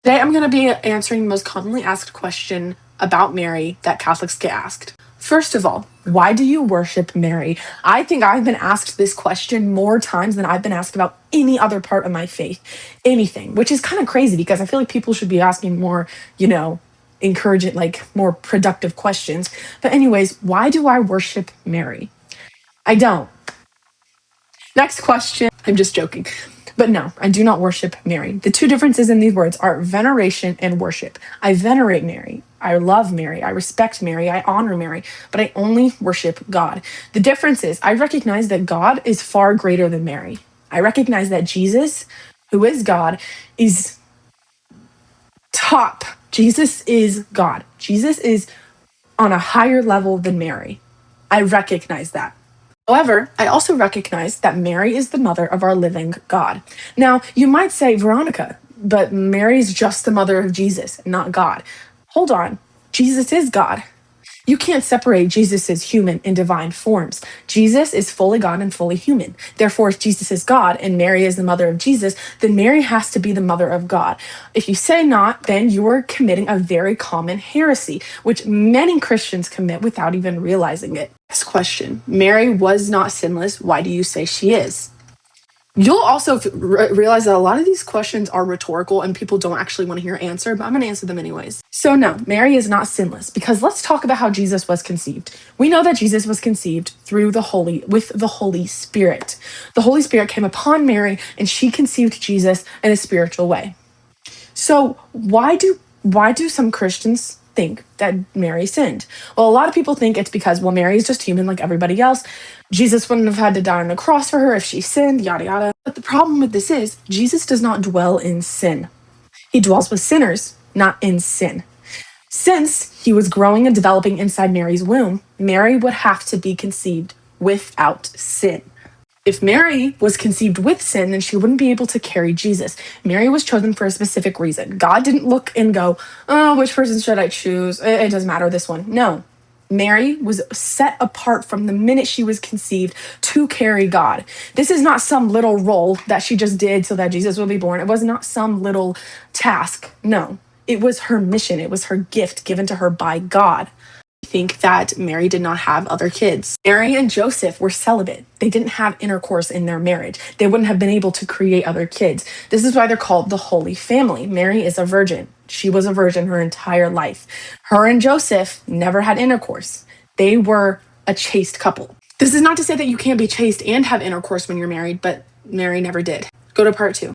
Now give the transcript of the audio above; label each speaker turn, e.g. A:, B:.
A: Today I'm going to be answering the most commonly asked question about Mary that Catholics get asked. First of all, why do you worship Mary? I think I've been asked this question more times than I've been asked about any other part of my faith, anything, which is kind of crazy because I feel like people should be asking more, encouraging, like more productive questions. But, anyways, why do I worship Mary? I don't. Next question. I'm just joking. But no, I do not worship Mary. The two differences in these words are veneration and worship. I venerate Mary. I love Mary. I respect Mary. I honor Mary, but I only worship God. The difference is I recognize that God is far greater than Mary. I recognize that Jesus, who is God, is top. Jesus is God. Jesus is on a higher level than Mary. I recognize that. However, I also recognize that Mary is the mother of our living God. Now, you might say, Veronica, but Mary's just the mother of Jesus, not God. Hold on. Jesus is God. You can't separate Jesus' human and divine forms. Jesus is fully God and fully human. Therefore, if Jesus is God and Mary is the mother of Jesus, then Mary has to be the mother of God. If you say not, then you are committing a very common heresy, which many Christians commit without even realizing it. Next question. Mary was not sinless. Why do you say she is? You'll also realize that a lot of these questions are rhetorical and people don't actually want to hear an answer, but I'm going to answer them anyways. So no, Mary is not sinless because let's talk about how Jesus was conceived. We know that Jesus was conceived with the Holy Spirit. The Holy Spirit came upon Mary and she conceived Jesus in a spiritual way. So why do some Christians think that Mary sinned? Well, a lot of people think it's because, well, Mary is just human like everybody else. Jesus wouldn't have had to die on the cross for her if she sinned, yada, yada. But the problem with this is Jesus does not dwell in sin. He dwells with sinners, not in sin. Since he was growing and developing inside Mary's womb, Mary would have to be conceived without sin. If Mary was conceived with sin, then she wouldn't be able to carry Jesus. Mary was chosen for a specific reason. God didn't look and go, oh, which person should I choose? It doesn't matter, this one. No. Mary was set apart from the minute she was conceived to carry God. This is not some little role that she just did so that Jesus would be born. It was not some little task. No. It was her mission. It was her gift given to her by God. Think that Mary did not have other kids. Mary and Joseph were celibate. They didn't have intercourse in their marriage. They wouldn't have been able to create other kids. This is why they're called the Holy Family. Mary is a virgin. She was a virgin her entire life. Her and Joseph never had intercourse. They were a chaste couple. This is not to say that you can't be chaste and have intercourse when you're married, but Mary never did. Go to part 2.